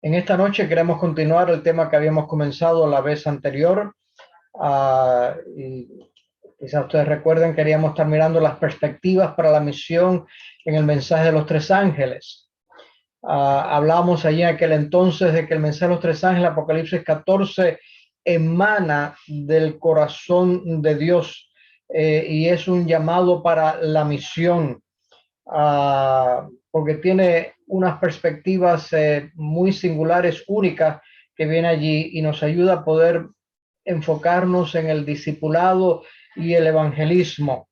En esta noche queremos continuar el tema que habíamos comenzado la vez anterior. Y quizás ustedes recuerden, queríamos estar mirando las perspectivas para la misión en el mensaje de los tres ángeles. Hablamos allí en aquel entonces de que el mensaje de los tres ángeles, Apocalipsis 14, emana del corazón de Dios y es un llamado para la misión. Porque tiene unas perspectivas muy singulares, únicas, que viene allí y nos ayuda a poder enfocarnos en el discipulado y el evangelismo.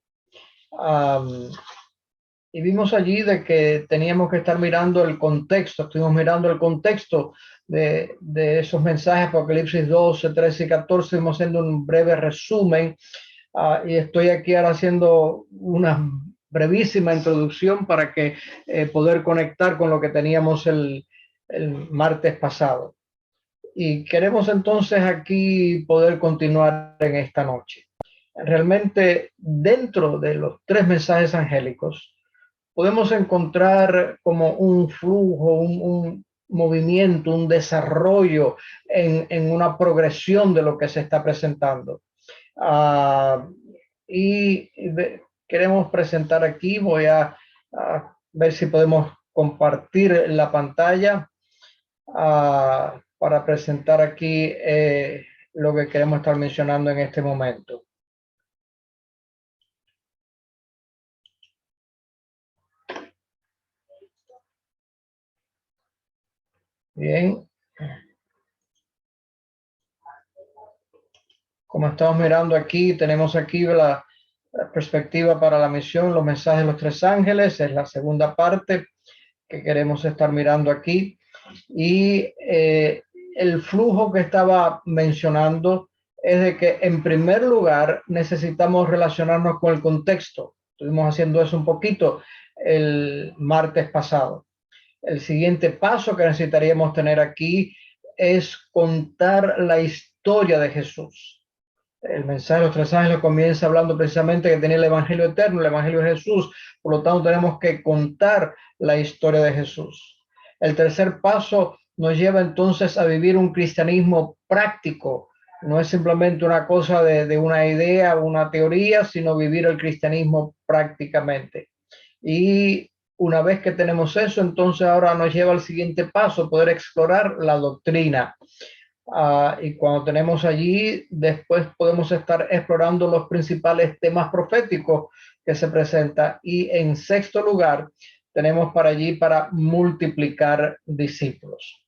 Y vimos allí de que teníamos que estar mirando el contexto, estuvimos mirando el contexto de esos mensajes, Apocalipsis 12, 13 y 14, estuvimos haciendo un breve resumen. Y estoy aquí ahora haciendo una brevísima introducción para que poder conectar con lo que teníamos el martes pasado. Y queremos entonces aquí poder continuar en esta noche. Realmente dentro de los tres mensajes angélicos podemos encontrar como un flujo, un movimiento, un desarrollo en una progresión de lo que se está presentando. Y queremos presentar aquí, voy a ver si podemos compartir la pantalla para presentar aquí lo que queremos estar mencionando en este momento. Bien. Como estamos mirando aquí, tenemos aquí la perspectiva para la misión, los mensajes de los tres ángeles, es la segunda parte que queremos estar mirando aquí. Y el flujo que estaba mencionando es de que en primer lugar necesitamos relacionarnos con el contexto. Estuvimos haciendo eso un poquito el martes pasado. El siguiente paso que necesitaríamos tener aquí es contar la historia de Jesús. El mensaje de los tres ángeles comienza hablando precisamente que tenía el evangelio eterno, el evangelio de Jesús. Por lo tanto, tenemos que contar la historia de Jesús. El tercer paso nos lleva entonces a vivir un cristianismo práctico. No es simplemente una cosa de una idea, una teoría, sino vivir el cristianismo prácticamente. Y una vez que tenemos eso, entonces ahora nos lleva al siguiente paso, poder explorar la doctrina. Y cuando tenemos allí, después podemos estar explorando los principales temas proféticos que se presentan. Y en sexto lugar, tenemos para allí para multiplicar discípulos.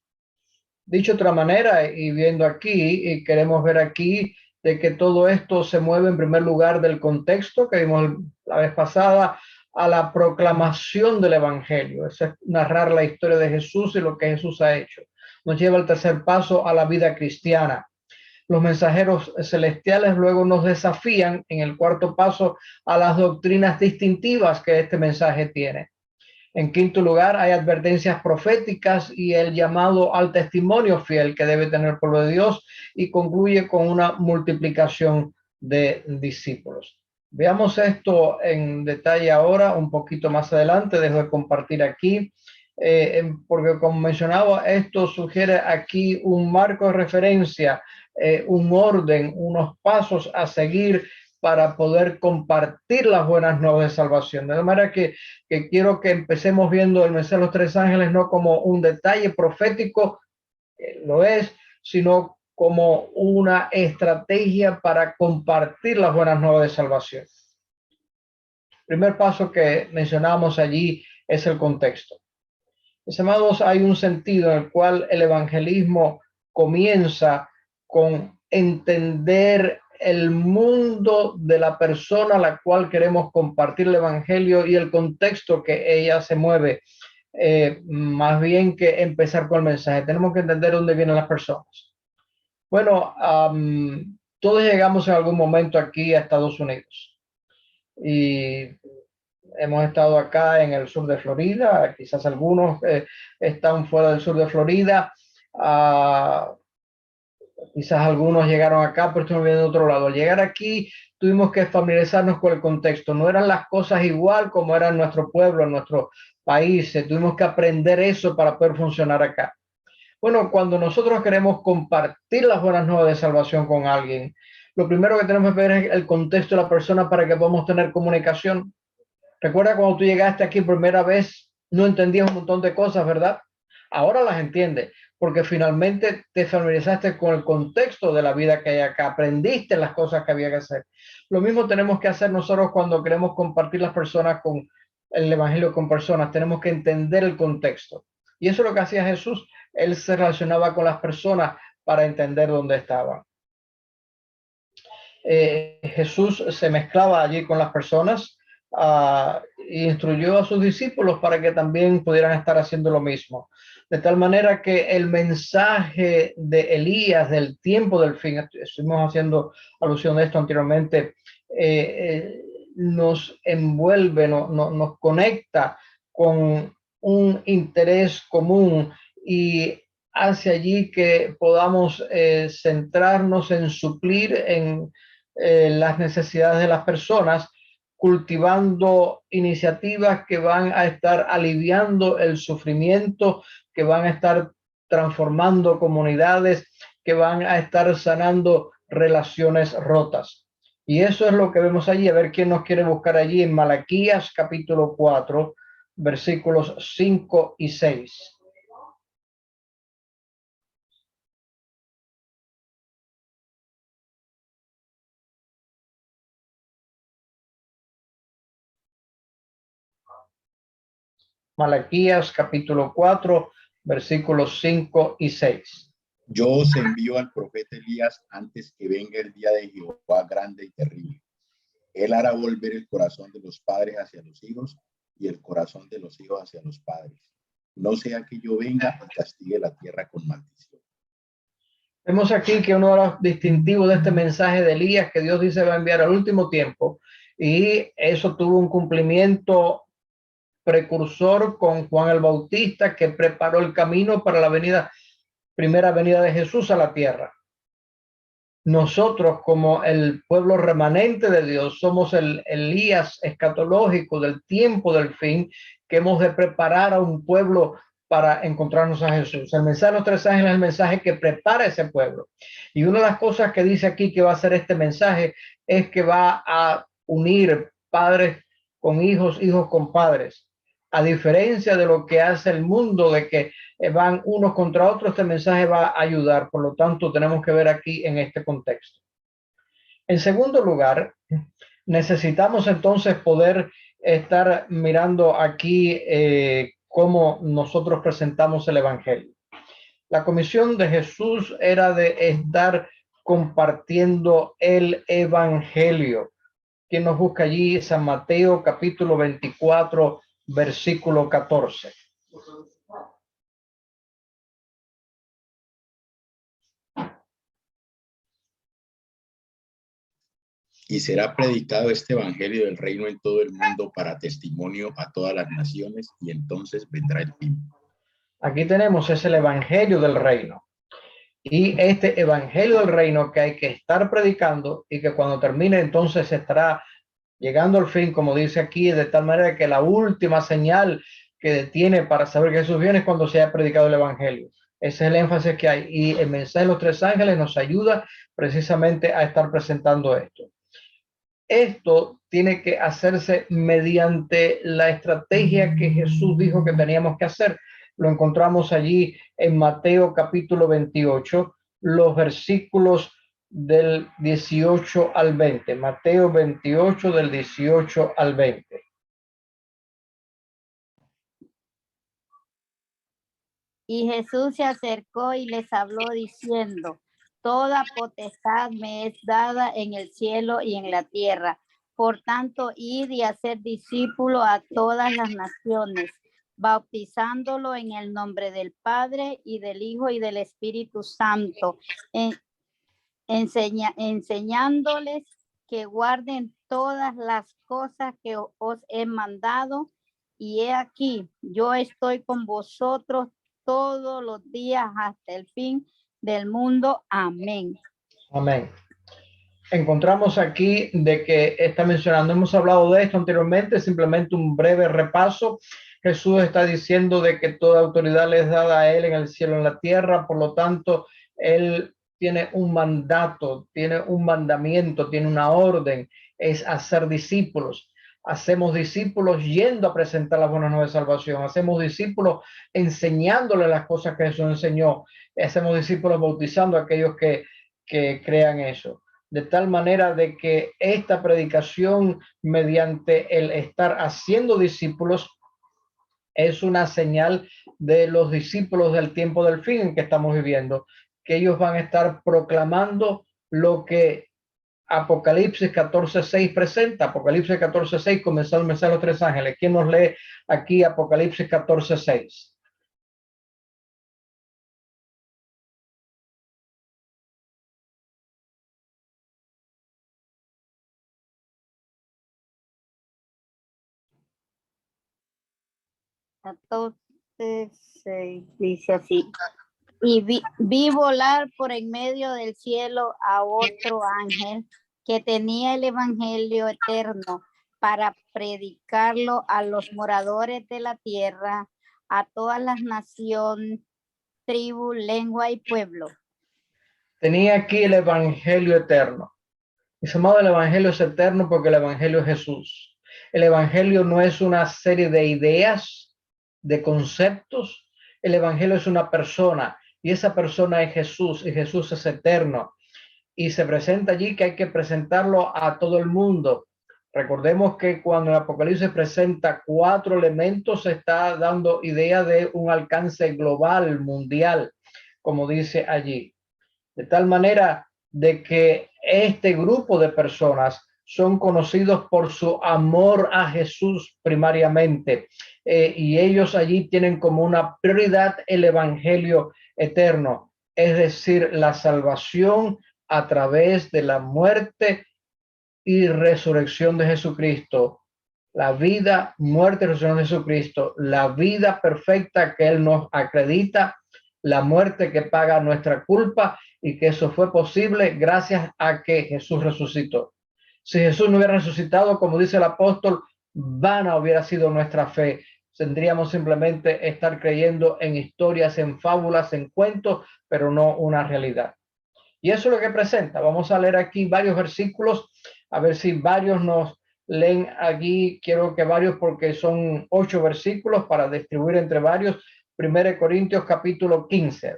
Dicho de otra manera, y viendo aquí, y queremos ver aquí de que todo esto se mueve en primer lugar del contexto que vimos la vez pasada, a la proclamación del evangelio. Eso es narrar la historia de Jesús y lo que Jesús ha hecho. Nos lleva al tercer paso a la vida cristiana. Los mensajeros celestiales luego nos desafían en el cuarto paso a las doctrinas distintivas que este mensaje tiene. En quinto lugar, hay advertencias proféticas y el llamado al testimonio fiel que debe tener el pueblo de Dios, y concluye con una multiplicación de discípulos. Veamos esto en detalle ahora, un poquito más adelante. Dejo de compartir aquí, porque como mencionaba, esto sugiere aquí un marco de referencia, un orden, unos pasos a seguir para poder compartir las buenas nuevas de salvación. De manera que quiero que empecemos viendo el mensaje de los tres ángeles no como un detalle profético, lo es, sino como una estrategia para compartir las buenas nuevas de salvación. El primer paso que mencionamos allí es el contexto. Mis amados, hay un sentido en el cual el evangelismo comienza con entender el mundo de la persona a la cual queremos compartir el evangelio y el contexto que ella se mueve, más bien que empezar con el mensaje. Tenemos que entender dónde vienen las personas. Bueno, todos llegamos en algún momento aquí a Estados Unidos y hemos estado acá en el sur de Florida, quizás algunos están fuera del sur de Florida. Quizás algunos llegaron acá, pero estuvieron viendo de otro lado. Al llegar aquí, tuvimos que familiarizarnos con el contexto. No eran las cosas igual como era en nuestro pueblo, en nuestro país. Tuvimos que aprender eso para poder funcionar acá. Bueno, cuando nosotros queremos compartir las buenas nuevas de salvación con alguien, lo primero que tenemos que ver es el contexto de la persona para que podamos tener comunicación. Recuerda cuando tú llegaste aquí por primera vez, no entendías un montón de cosas, ¿verdad? Ahora las entiendes, porque finalmente te familiarizaste con el contexto de la vida que hay acá, aprendiste las cosas que había que hacer. Lo mismo tenemos que hacer nosotros cuando queremos compartir las personas con el evangelio con personas, tenemos que entender el contexto. Y eso es lo que hacía Jesús, él se relacionaba con las personas para entender dónde estaban. Jesús se mezclaba allí con las personas, e instruyó a sus discípulos para que también pudieran estar haciendo lo mismo. De tal manera que el mensaje de Elías del tiempo del fin, estuvimos haciendo alusión a esto anteriormente, nos envuelve, nos conecta con un interés común y hace allí que podamos centrarnos en suplir en las necesidades de las personas, cultivando iniciativas que van a estar aliviando el sufrimiento, que van a estar transformando comunidades, que van a estar sanando relaciones rotas. Y eso es lo que vemos allí. A ver quién nos quiere buscar allí en Malaquías capítulo 4, versículos 5 y 6. Malaquías capítulo 4, versículos 5 y 6. Yo os envío al profeta Elías antes que venga el día de Jehová grande y terrible. Él hará volver el corazón de los padres hacia los hijos y el corazón de los hijos hacia los padres. No sea que yo venga y castigue la tierra con maldición. Vemos aquí que uno de los distintivos de este mensaje de Elías que Dios dice va a enviar al último tiempo, y eso tuvo un cumplimiento precursor con Juan el Bautista, que preparó el camino para la primera venida de Jesús a la tierra. Nosotros, como el pueblo remanente de Dios, somos el Elías escatológico del tiempo del fin, que hemos de preparar a un pueblo para encontrarnos a Jesús. El mensaje de los tres ángeles es el mensaje que prepara ese pueblo. Y una de las cosas que dice aquí que va a hacer este mensaje es que va a unir padres con hijos, hijos con padres. A diferencia de lo que hace el mundo, de que van unos contra otros, este mensaje va a ayudar. Por lo tanto, tenemos que ver aquí en este contexto. En segundo lugar, necesitamos entonces poder estar mirando aquí cómo nosotros presentamos el Evangelio. La comisión de Jesús era de estar compartiendo el Evangelio. Quien nos busca allí, San Mateo capítulo 24, versículo 14. Y será predicado este evangelio del reino en todo el mundo para testimonio a todas las naciones, y entonces vendrá el fin. Aquí tenemos es el Evangelio del reino. Y este Evangelio del reino que hay que estar predicando, y que cuando termine entonces estará llegando al fin, como dice aquí, de tal manera que la última señal que tiene para saber que Jesús viene es cuando se haya predicado el Evangelio. Ese es el énfasis que hay. Y el mensaje de los tres ángeles nos ayuda precisamente a estar presentando esto. Esto tiene que hacerse mediante la estrategia que Jesús dijo que teníamos que hacer. Lo encontramos allí en Mateo capítulo 28, los versículos del 18 al 20. Mateo 28 del 18 al 20. Y Jesús se acercó y les habló diciendo: toda potestad me es dada en el cielo y en la tierra. Por tanto, id y hacer discípulos a todas las naciones, bautizándolo en el nombre del Padre y del Hijo y del Espíritu Santo, enseñándoles que guarden todas las cosas que os he mandado. Y he aquí, yo estoy con vosotros todos los días hasta el fin del mundo. Amén. Amén. Encontramos aquí de que está mencionando, hemos hablado de esto anteriormente, simplemente un breve repaso. Jesús está diciendo de que toda autoridad le es dada a él en el cielo y en la tierra, por lo tanto, él tiene un mandato, tiene un mandamiento, tiene una orden, es hacer discípulos. Hacemos discípulos yendo a presentar las buenas nuevas de salvación, hacemos discípulos enseñándole las cosas que Jesús enseñó, hacemos discípulos bautizando a aquellos que crean eso. De tal manera de que esta predicación, mediante el estar haciendo discípulos, es una señal de los discípulos del tiempo del fin en que estamos viviendo, que ellos van a estar proclamando lo que Apocalipsis 14:6 presenta. Apocalipsis 14:6, comenzando el mensaje de los tres ángeles. ¿Quién nos lee aquí Apocalipsis 14:6? Entonces, dice así. Y vi volar por en medio del cielo a otro ángel que tenía el evangelio eterno para predicarlo a los moradores de la tierra, a todas las naciones, tribu, lengua y pueblo. Tenía aquí el evangelio eterno. Mi amado, el evangelio es eterno porque el evangelio es Jesús. El evangelio no es una serie de ideas, de conceptos. El evangelio es una persona y esa persona es Jesús y Jesús es eterno. Y se presenta allí que hay que presentarlo a todo el mundo. Recordemos que cuando el Apocalipsis presenta 4 elementos, se está dando idea de un alcance global, mundial, como dice allí. De tal manera de que este grupo de personas son conocidos por su amor a Jesús primariamente, y ellos allí tienen como una prioridad el evangelio eterno, es decir, la salvación a través de la muerte y resurrección de Jesucristo, la vida, muerte y resurrección de Jesucristo, la vida perfecta que Él nos acredita, la muerte que paga nuestra culpa, y que eso fue posible gracias a que Jesús resucitó. Si Jesús no hubiera resucitado, como dice el apóstol, vana hubiera sido nuestra fe. Tendríamos simplemente estar creyendo en historias, en fábulas, en cuentos, pero no una realidad. Y eso es lo que presenta. Vamos a leer aquí varios versículos, a ver si varios nos leen aquí. Quiero que varios, porque son 8 versículos para distribuir entre varios. 1 Corintios capítulo 15.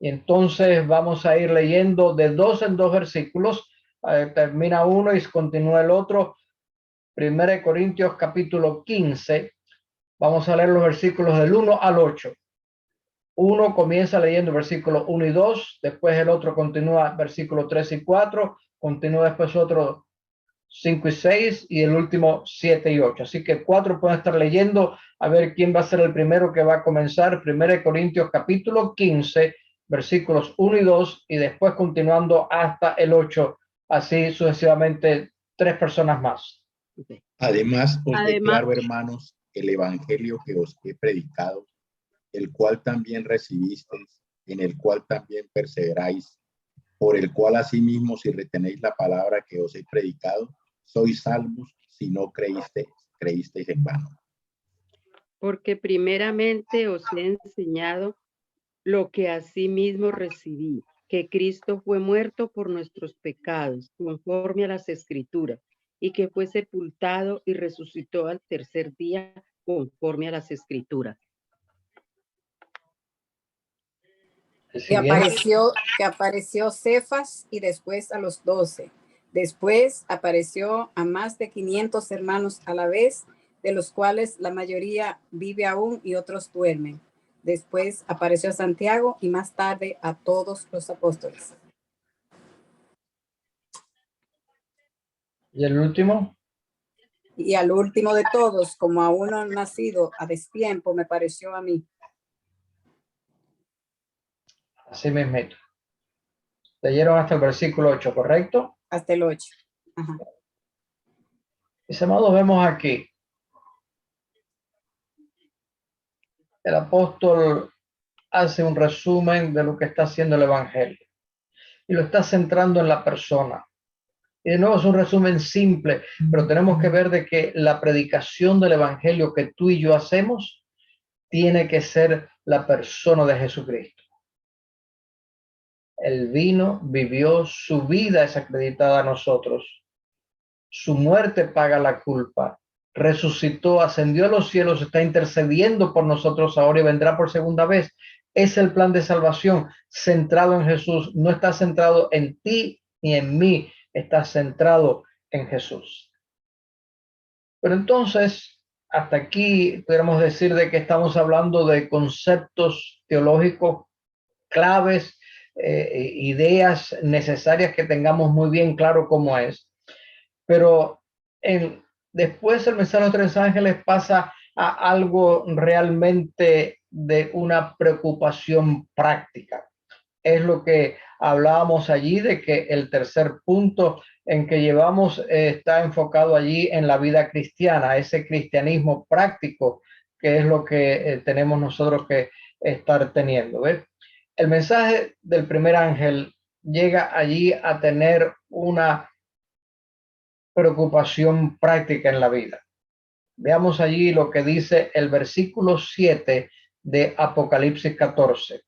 Y entonces vamos a ir leyendo de 2 en 2 versículos. Termina uno y continúa el otro. 1 Corintios capítulo 15. Vamos a leer los versículos del 1 al 8. Uno comienza leyendo versículos 1 y 2, después el otro continúa versículos 3 y 4, continúa después otro 5 y 6 y el último 7 y 8. Así que 4 pueden estar leyendo, a ver quién va a ser el primero que va a comenzar. 1 Corintios capítulo 15, versículos 1 y 2 y después continuando hasta el 8, así sucesivamente 3 personas más. Además, os declaro, hermanos, el evangelio que os he predicado, el cual también recibisteis, en el cual también perseveráis, por el cual asimismo, si retenéis la palabra que os he predicado, sois salvos si no creísteis en vano. Porque primeramente os he enseñado lo que asimismo recibí, que Cristo fue muerto por nuestros pecados, conforme a las Escrituras, y que fue sepultado y resucitó al tercer día, conforme a las Escrituras. Que apareció Cefas y después a los 12. Después apareció a más de 500 hermanos a la vez, de los cuales la mayoría vive aún y otros duermen. Después apareció a Santiago y más tarde a todos los apóstoles. ¿Y el último? Y al último de todos, como a uno nacido a destiempo, me pareció a mí. Así mismo. Leyeron hasta el versículo 8, ¿correcto? Hasta el 8. Ajá. Mis amados, vemos aquí el apóstol hace un resumen de lo que está haciendo el Evangelio y lo está centrando en la persona. Y de nuevo es un resumen simple, pero tenemos que ver de que la predicación del Evangelio que tú y yo hacemos tiene que ser la persona de Jesucristo. Él vino, vivió, su vida es acreditada a nosotros. Su muerte paga la culpa. Resucitó, ascendió a los cielos, está intercediendo por nosotros ahora y vendrá por segunda vez. Es el plan de salvación centrado en Jesús. No está centrado en ti ni en mí, está centrado en Jesús. Pero entonces, hasta aquí podríamos decir de que estamos hablando de conceptos teológicos claves, ideas necesarias que tengamos muy bien claro cómo es. Pero después el mensaje de los tres ángeles pasa a algo realmente de una preocupación práctica. Es lo que hablábamos allí, de que el tercer punto en que llevamos está enfocado allí en la vida cristiana, ese cristianismo práctico, que es lo que tenemos nosotros que estar teniendo. ¿Ves? El mensaje del primer ángel llega allí a tener una preocupación práctica en la vida. Veamos allí lo que dice el versículo 7 de Apocalipsis 14.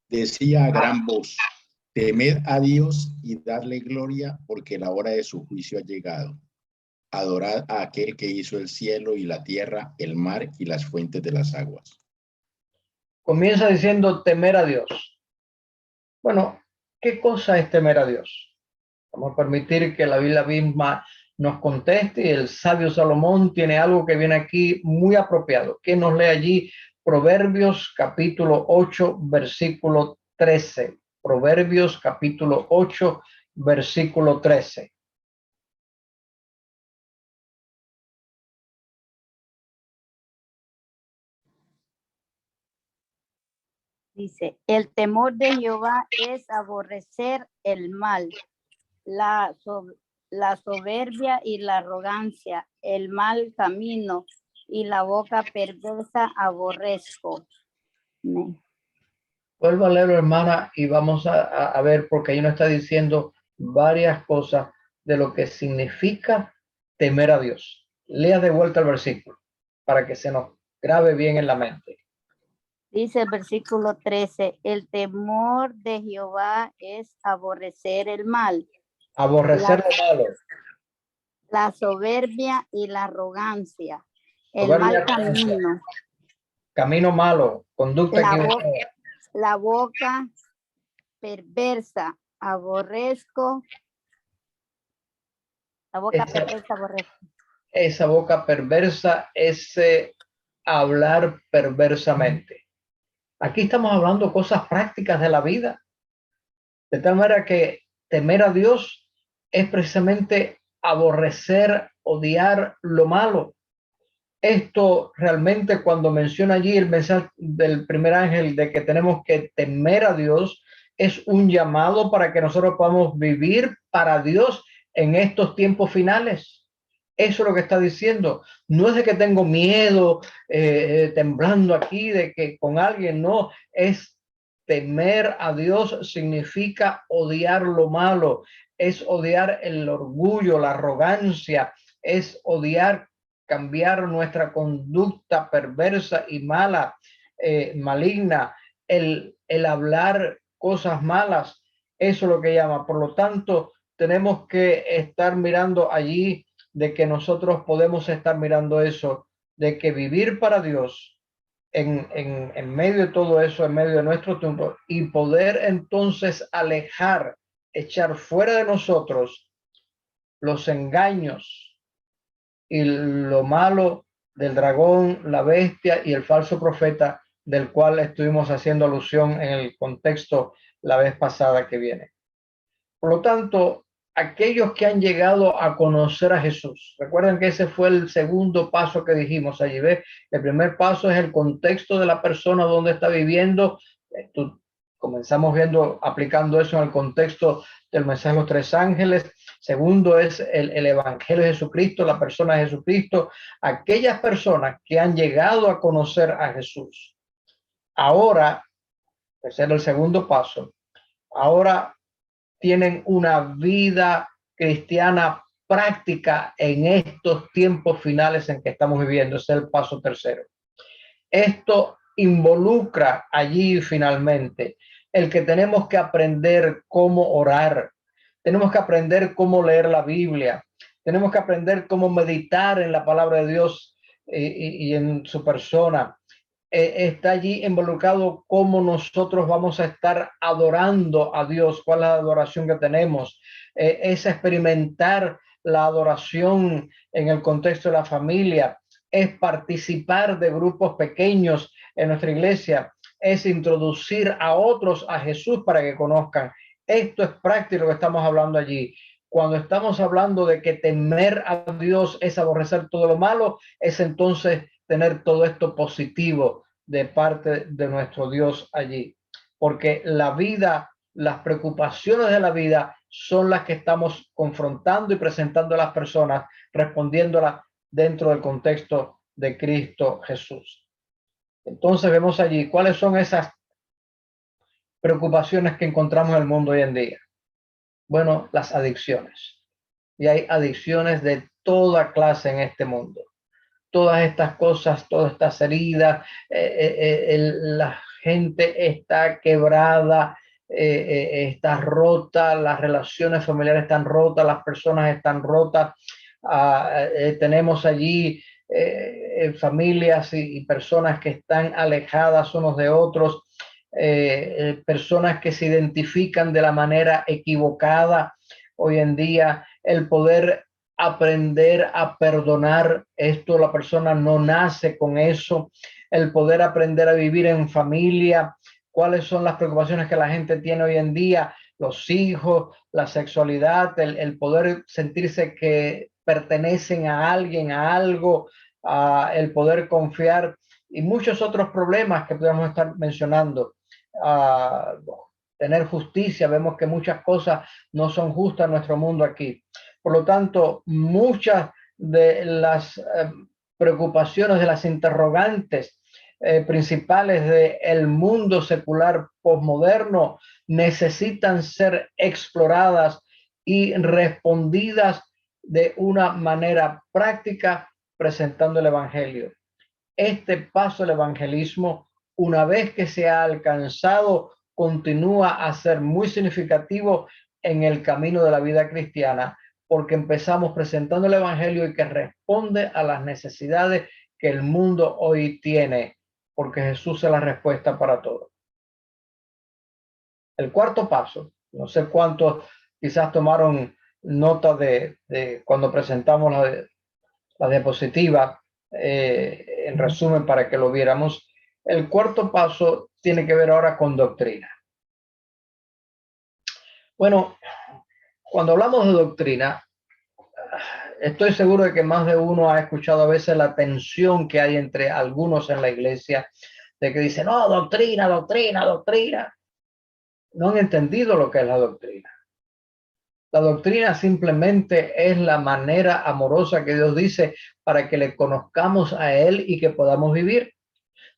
Decía a gran voz: temed a Dios y dadle gloria, porque la hora de su juicio ha llegado. Adorad a aquel que hizo el cielo y la tierra, el mar y las fuentes de las aguas. Comienza diciendo temer a Dios. Bueno, ¿qué cosa es temer a Dios? Vamos a permitir que la Biblia misma nos conteste, y el sabio Salomón tiene algo que viene aquí muy apropiado. Que nos lee allí Proverbios capítulo 8, versículo 13. Proverbios capítulo 8, versículo 13. Dice, el temor de Jehová es aborrecer el mal, la soberbia y la arrogancia, el mal camino y la boca perversa aborrezco. Vuelvo a leerlo, hermana, y vamos a ver, porque ahí nos está diciendo varias cosas de lo que significa temer a Dios. Lea de vuelta el versículo para que se nos grabe bien en la mente. Dice el versículo 13, el temor de Jehová es aborrecer el mal. Aborrecer lo malo. La soberbia y la arrogancia. El Soberbia, mal camino. Camino malo, conducta equivocada. La boca perversa, aborrezco. La boca perversa, aborrezco. Esa boca perversa, ese hablar perversamente. Aquí estamos hablando cosas prácticas de la vida. De tal manera que temer a Dios es precisamente aborrecer, odiar lo malo. Esto realmente, cuando menciona allí el mensaje del primer ángel de que tenemos que temer a Dios, es un llamado para que nosotros podamos vivir para Dios en estos tiempos finales. Eso es lo que está diciendo. No es de que tengo miedo, temblando aquí, de que con alguien, no. Es temer a Dios, significa odiar lo malo, es odiar el orgullo, la arrogancia, es odiar, cambiar nuestra conducta perversa y mala, maligna, el hablar cosas malas. Eso es lo que llama. Por lo tanto, tenemos que estar mirando allí de que nosotros podemos estar mirando eso, de que vivir para Dios en medio de todo eso, en medio de nuestro tiempo, y poder entonces alejar, echar fuera de nosotros los engaños y lo malo del dragón, la bestia y el falso profeta, del cual estuvimos haciendo alusión en el contexto la vez pasada que viene. Por lo tanto, aquellos que han llegado a conocer a Jesús, recuerden que ese fue el segundo paso que dijimos allí. ¿Ves? El primer paso es el contexto de la persona donde está viviendo. Tú Comenzamos viendo, aplicando eso en el contexto del mensaje de los tres ángeles. Segundo es el Evangelio de Jesucristo, la persona de Jesucristo. Aquellas personas que han llegado a conocer a Jesús. Ahora, ese es el segundo paso, ahora tienen una vida cristiana práctica en estos tiempos finales en que estamos viviendo. Ese es el paso tercero. Esto involucra allí finalmente el que tenemos que aprender cómo orar, tenemos que aprender cómo leer la Biblia, tenemos que aprender cómo meditar en la palabra de Dios y en su persona. Está allí involucrado cómo nosotros vamos a estar adorando a Dios, cuál es la adoración que tenemos, es experimentar la adoración en el contexto de la familia, es participar de grupos pequeños en nuestra iglesia, es introducir a otros a Jesús para que conozcan. Esto es práctico lo que estamos hablando allí. Cuando estamos hablando de que temer a Dios es aborrecer todo lo malo, es entonces tener todo esto positivo de parte de nuestro Dios allí. Porque la vida, las preocupaciones de la vida son las que estamos confrontando y presentando a las personas, respondiéndolas dentro del contexto de Cristo Jesús. Entonces vemos allí cuáles son esas preocupaciones que encontramos en el mundo hoy en día. Bueno, las adicciones. Y hay adicciones de toda clase en este mundo. Todas estas cosas, todas estas heridas, la gente está quebrada, está rota, las relaciones familiares están rotas, las personas están rotas. Tenemos allí familias y personas que están alejadas unos de otros, personas que se identifican de la manera equivocada. Hoy en día, el poder aprender a perdonar, esto la persona no nace con eso, el poder aprender a vivir en familia, cuáles son las preocupaciones que la gente tiene hoy en día, los hijos, la sexualidad, el poder sentirse que pertenecen a alguien, a algo, el poder confiar y muchos otros problemas que podemos estar mencionando. Tener justicia, vemos que muchas cosas no son justas en nuestro mundo aquí. Por lo tanto, muchas de las preocupaciones, de las interrogantes principales del mundo secular posmoderno necesitan ser exploradas y respondidas de una manera práctica presentando el Evangelio. Este paso del evangelismo, una vez que se ha alcanzado, continúa a ser muy significativo en el camino de la vida cristiana, porque empezamos presentando el evangelio y que responde a las necesidades que el mundo hoy tiene, porque Jesús es la respuesta para todo. El cuarto paso, no sé cuántos quizás tomaron nota de cuando presentamos la diapositiva, en resumen para que lo viéramos. El cuarto paso tiene que ver ahora con doctrina. Bueno, cuando hablamos de doctrina, estoy seguro de que más de uno ha escuchado a veces la tensión que hay entre algunos en la iglesia, de que dicen, no, doctrina, doctrina, doctrina. No han entendido lo que es la doctrina. La doctrina simplemente es la manera amorosa que Dios dice para que le conozcamos a Él y que podamos vivir.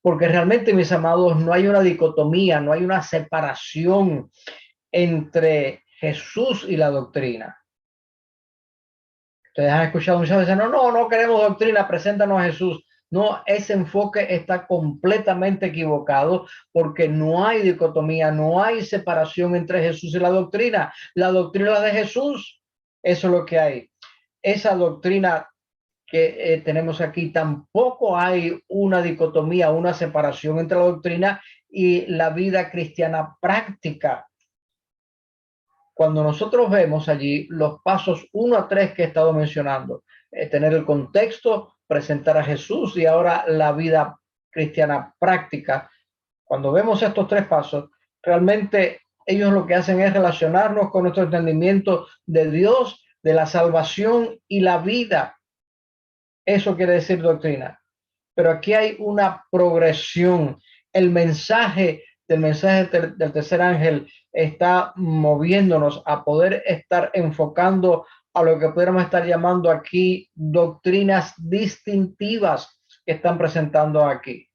Porque realmente, mis amados, no hay una dicotomía, no hay una separación entre Jesús y la doctrina. Ustedes han escuchado muchas veces, no queremos doctrina, preséntanos a Jesús. No, ese enfoque está completamente equivocado porque no hay dicotomía, no hay separación entre Jesús y la doctrina. La doctrina de Jesús, eso es lo que hay. Esa doctrina que tenemos aquí, tampoco hay una dicotomía, una separación entre la doctrina y la vida cristiana práctica. Cuando nosotros vemos allí los pasos 1 a 3 que he estado mencionando, tener el contexto, presentar a Jesús y ahora la vida cristiana práctica, cuando vemos estos 3 pasos, realmente ellos lo que hacen es relacionarnos con nuestro entendimiento de Dios, de la salvación y la vida. Eso quiere decir doctrina. Pero aquí hay una progresión. El mensaje del mensaje del tercer ángel está moviéndonos a poder estar enfocando a lo que pudiéramos estar llamando aquí doctrinas distintivas que están presentando aquí.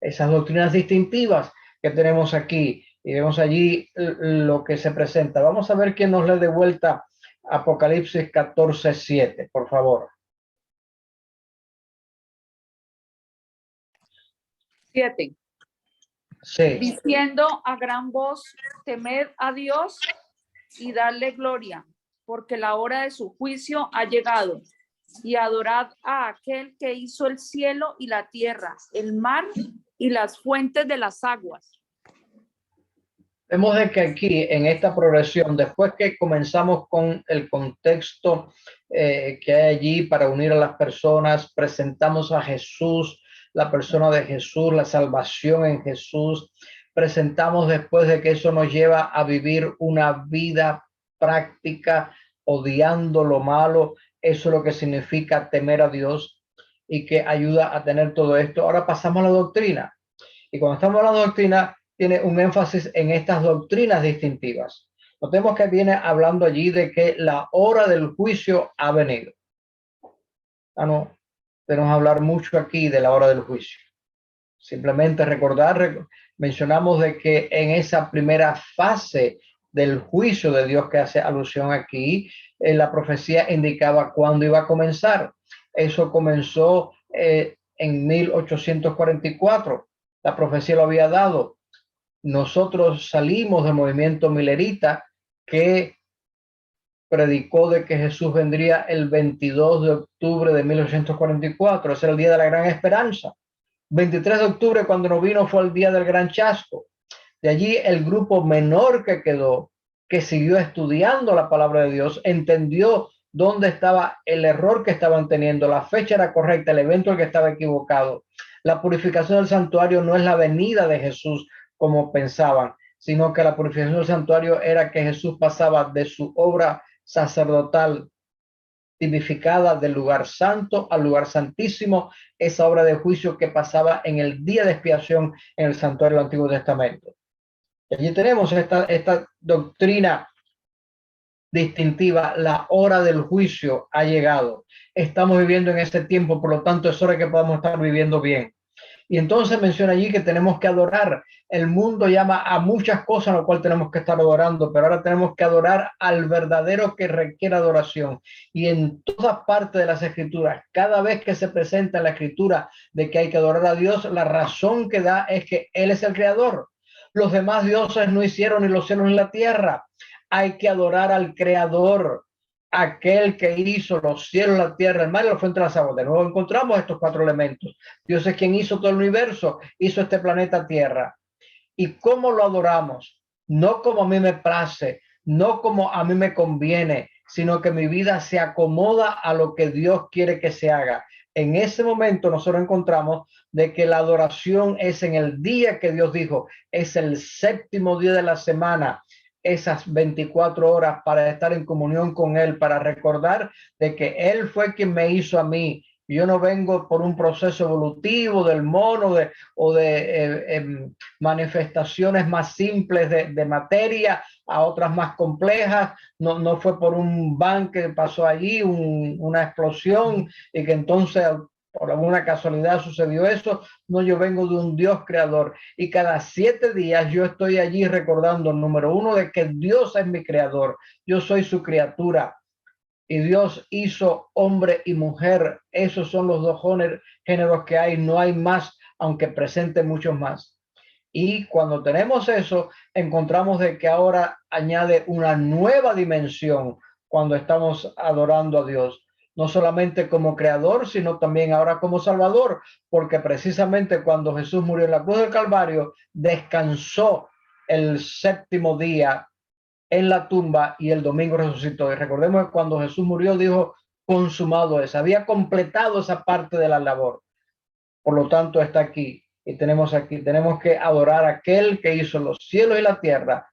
Esas doctrinas distintivas que tenemos aquí y vemos allí lo que se presenta. Vamos a ver quién nos lee de vuelta Apocalipsis 14:7, por favor. 7. Sí. Diciendo a gran voz, temed a Dios y darle gloria, porque la hora de su juicio ha llegado. Y adorad a aquel que hizo el cielo y la tierra, el mar y las fuentes de las aguas. Vemos de que aquí en esta progresión, después que comenzamos con el contexto que hay allí para unir a las personas, presentamos a Jesús, la persona de Jesús, la salvación en Jesús, presentamos después de que eso nos lleva a vivir una vida práctica, odiando lo malo, eso es lo que significa temer a Dios y que ayuda a tener todo esto. Ahora pasamos a la doctrina. Y cuando estamos hablando de doctrina, tiene un énfasis en estas doctrinas distintivas. Notemos que viene hablando allí de que la hora del juicio ha venido. No tenemos que hablar mucho aquí de la hora del juicio. Simplemente recordar, mencionamos de que en esa primera fase del juicio de Dios que hace alusión aquí, la profecía indicaba cuándo iba a comenzar. Eso comenzó en 1844. La profecía lo había dado. Nosotros salimos del movimiento milerita que predicó de que Jesús vendría el 22 de octubre de 1844. Ese era el día de la gran esperanza. 23 de octubre, cuando no vino, fue el día del gran chasco. De allí el grupo menor que quedó, que siguió estudiando la palabra de Dios, entendió dónde estaba el error que estaban teniendo, la fecha era correcta, el evento el que estaba equivocado. La purificación del santuario no es la venida de Jesús como pensaban, sino que la purificación del santuario era que Jesús pasaba de su obra sacerdotal tipificada del lugar santo al lugar santísimo, esa obra de juicio que pasaba en el día de expiación en el santuario del Antiguo Testamento. Y allí tenemos esta doctrina distintiva, la hora del juicio ha llegado. Estamos viviendo en este tiempo, por lo tanto es hora que podamos estar viviendo bien. Y entonces menciona allí que tenemos que adorar. El mundo llama a muchas cosas a lo cual tenemos que estar adorando, pero ahora tenemos que adorar al verdadero que requiere adoración. Y en todas partes de las escrituras, cada vez que se presenta en la escritura de que hay que adorar a Dios, la razón que da es que Él es el creador. Los demás dioses no hicieron ni los cielos ni la tierra. Hay que adorar al creador, aquel que hizo los cielos, la tierra, el mar y la fuente de las aguas. De nuevo encontramos estos cuatro elementos. Dios es quien hizo todo el universo, hizo este planeta Tierra. ¿Y cómo lo adoramos? No como a mí me place, no como a mí me conviene, sino que mi vida se acomoda a lo que Dios quiere que se haga. En ese momento nosotros encontramos de que la adoración es en el día que Dios dijo, es el séptimo día de la semana, esas 24 horas para estar en comunión con Él, para recordar de que Él fue quien me hizo a mí. Yo no vengo por un proceso evolutivo del mono o de manifestaciones más simples de materia a otras más complejas. No fue por un bang que pasó allí, una explosión y que entonces por alguna casualidad sucedió eso. No, yo vengo de un Dios creador y cada 7 días yo estoy allí recordando, número uno, de que Dios es mi creador, yo soy su criatura y Dios hizo hombre y mujer. Esos son los dos géneros que hay, no hay más, aunque presente muchos más. Y cuando tenemos eso, encontramos de que ahora añade una nueva dimensión cuando estamos adorando a Dios, no solamente como creador, sino también ahora como salvador, porque precisamente cuando Jesús murió en la cruz del Calvario, descansó el séptimo día en la tumba y el domingo resucitó. Y recordemos que cuando Jesús murió dijo, consumado es, había completado esa parte de la labor. Por lo tanto está aquí. Y tenemos que adorar a aquel que hizo los cielos y la tierra,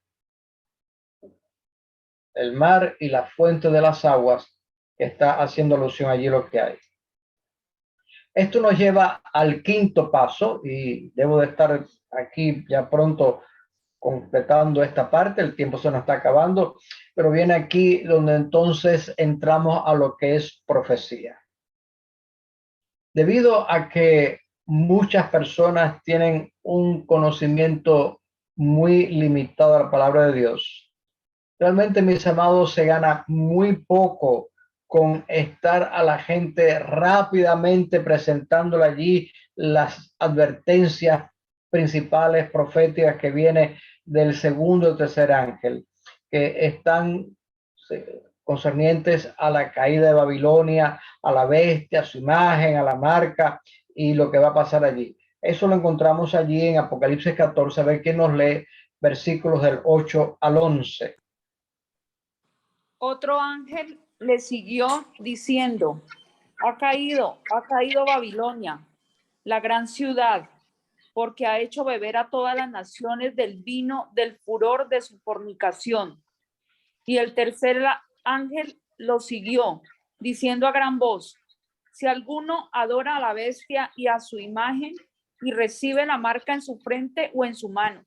el mar y la fuente de las aguas, que está haciendo alusión allí lo que hay. Esto nos lleva al quinto paso y debo de estar aquí ya pronto completando esta parte. El tiempo se nos está acabando, pero viene aquí donde entonces entramos a lo que es profecía. Debido a que muchas personas tienen un conocimiento muy limitado de la palabra de Dios, realmente, mis amados, se gana muy poco con estar a la gente rápidamente presentándole allí las advertencias principales proféticas que viene del segundo y tercer ángel, que están concernientes a la caída de Babilonia, a la bestia, a su imagen, a la marca y lo que va a pasar allí. Eso lo encontramos allí en Apocalipsis 14. A ver quién nos lee versículos del 8 al 11. Otro ángel le siguió diciendo, ha caído Babilonia, la gran ciudad, porque ha hecho beber a todas las naciones del vino del furor de su fornicación. Y el tercer ángel lo siguió, diciendo a gran voz, si alguno adora a la bestia y a su imagen y recibe la marca en su frente o en su mano,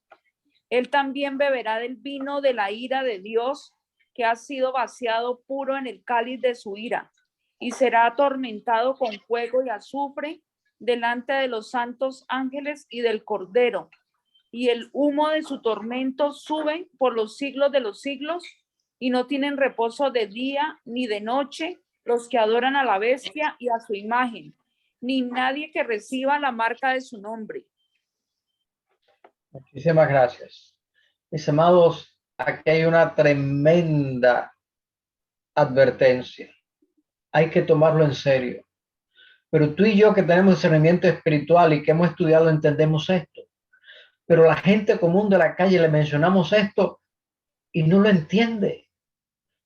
él también beberá del vino de la ira de Dios, que ha sido vaciado puro en el cáliz de su ira, y será atormentado con fuego y azufre delante de los santos ángeles y del Cordero. Y el humo de su tormento sube por los siglos de los siglos, y no tienen reposo de día ni de noche los que adoran a la bestia y a su imagen, ni nadie que reciba la marca de su nombre. Muchísimas gracias. Mis amados, aquí hay una tremenda advertencia. Hay que tomarlo en serio. Pero tú y yo que tenemos discernimiento espiritual y que hemos estudiado entendemos esto. Pero la gente común de la calle le mencionamos esto y no lo entiende.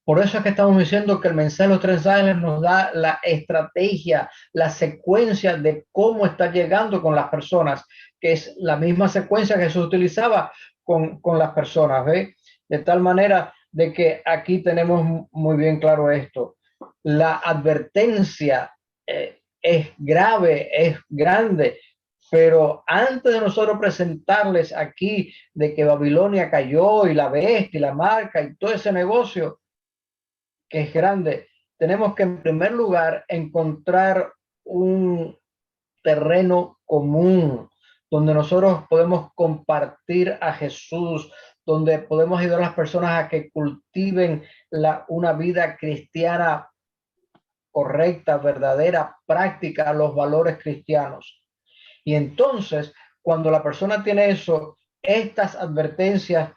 Por eso es que estamos diciendo que el mensaje de los tres ángeles nos da la estrategia, la secuencia de cómo estar llegando con las personas, que es la misma secuencia que se utilizaba con las personas, ¿ve? De tal manera de que aquí tenemos muy bien claro esto. La advertencia es grave, es grande, pero antes de nosotros presentarles aquí de que Babilonia cayó y la bestia y la marca y todo ese negocio, que es grande, tenemos que en primer lugar encontrar un terreno común donde nosotros podemos compartir a Jesús, donde podemos ayudar a las personas a que cultiven una vida cristiana correcta, verdadera, práctica, los valores cristianos. Y entonces, cuando la persona tiene eso, estas advertencias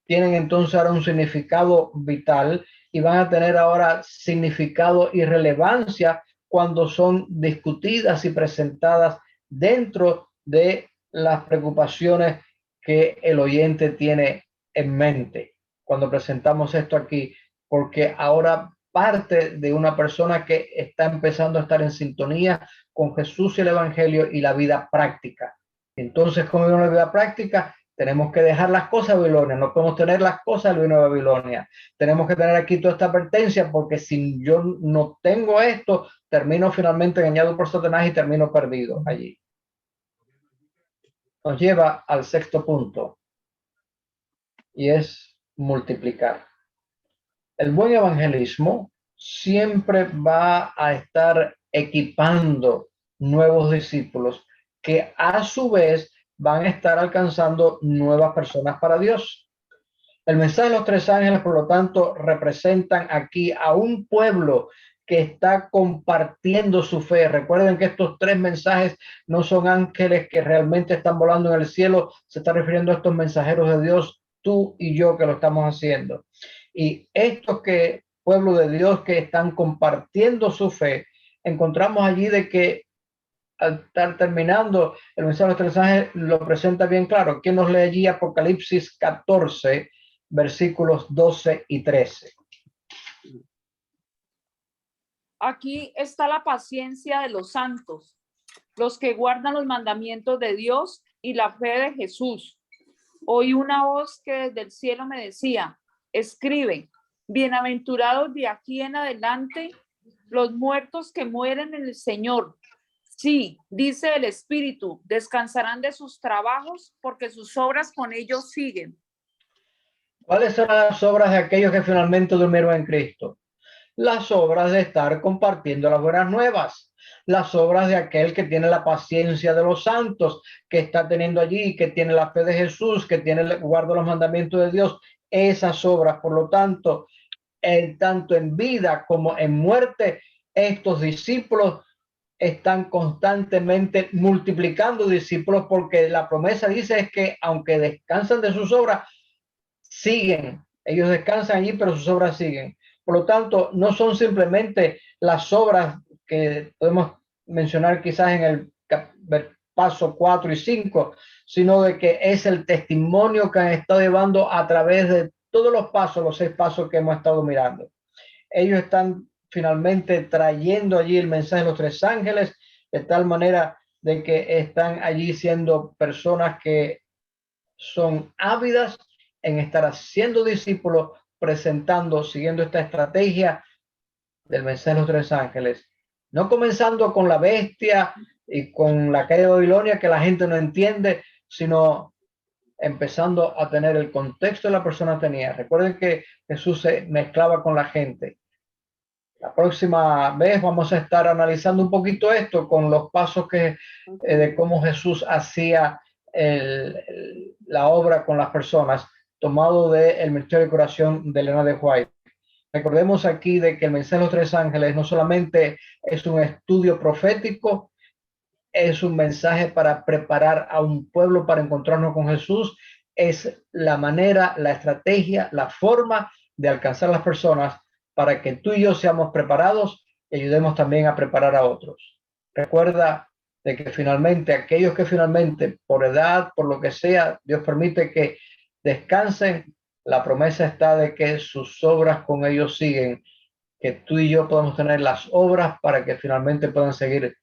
tienen entonces ahora un significado vital y van a tener ahora significado y relevancia cuando son discutidas y presentadas dentro de las preocupaciones que el oyente tiene en mente cuando presentamos esto aquí, porque ahora parte de una persona que está empezando a estar en sintonía con Jesús y el Evangelio y la vida práctica. Entonces, como una vida práctica, tenemos que dejar las cosas de Babilonia, no podemos tener las cosas del vino de Babilonia. Tenemos que tener aquí toda esta advertencia, porque si yo no tengo esto, termino finalmente engañado por Satanás y termino perdido allí. Nos lleva al sexto punto, y es multiplicar. El buen evangelismo siempre va a estar equipando nuevos discípulos que a su vez van a estar alcanzando nuevas personas para Dios. El mensaje de los tres ángeles, por lo tanto, representan aquí a un pueblo que está compartiendo su fe. Recuerden que estos tres mensajes no son ángeles que realmente están volando en el cielo, se está refiriendo a estos mensajeros de Dios, tú y yo que lo estamos haciendo. Y estos pueblo de Dios que están compartiendo su fe, encontramos allí de que al estar terminando el mensaje de los tres ángeles lo presenta bien claro. ¿Quién nos lee allí Apocalipsis 14, versículos 12 y 13? Aquí está la paciencia de los santos, los que guardan los mandamientos de Dios y la fe de Jesús. Oí una voz que desde el cielo me decía, escribe, bienaventurados de aquí en adelante los muertos que mueren en el Señor. Sí, dice el Espíritu, descansarán de sus trabajos porque sus obras con ellos siguen. ¿Cuáles son las obras de aquellos que finalmente durmieron en Cristo? Las obras de estar compartiendo las buenas nuevas, las obras de aquel que tiene la paciencia de los santos, que está teniendo allí, que tiene la fe de Jesús, que tiene guarda los mandamientos de Dios. Esas obras, por lo tanto, tanto en vida como en muerte, estos discípulos están constantemente multiplicando discípulos, porque la promesa dice es que aunque descansan de sus obras, siguen. Ellos descansan allí, pero sus obras siguen. Por lo tanto, no son simplemente las obras que podemos mencionar quizás en el paso 4 y 5, sino de que es el testimonio que han estado llevando a través de todos los pasos, los 6 pasos que hemos estado mirando. Ellos están finalmente trayendo allí el mensaje de los 3 ángeles, de tal manera de que están allí siendo personas que son ávidas en estar haciendo discípulos, presentando, siguiendo esta estrategia del mensaje de los 3 ángeles, no comenzando con la bestia y con la calle de Babilonia que la gente no entiende, sino empezando a tener el contexto de la persona tenía. Recuerden que Jesús se mezclaba con la gente. La próxima vez vamos a estar analizando un poquito esto con los pasos que de cómo Jesús hacía la obra con las personas, tomado del Ministerio de Curación de Elena de White. Recordemos aquí de que el mensaje de los 3 ángeles no solamente es un estudio profético, es un mensaje para preparar a un pueblo para encontrarnos con Jesús, es la manera, la estrategia, la forma de alcanzar a las personas para que tú y yo seamos preparados y ayudemos también a preparar a otros. Recuerda de que finalmente aquellos que finalmente por edad, por lo que sea, Dios permite que descansen, la promesa está de que sus obras con ellos siguen, que tú y yo podemos tener las obras para que finalmente puedan seguir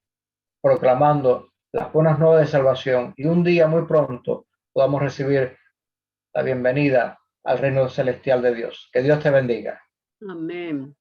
proclamando las buenas nuevas de salvación y un día muy pronto podamos recibir la bienvenida al reino celestial de Dios. Que Dios te bendiga. Amén.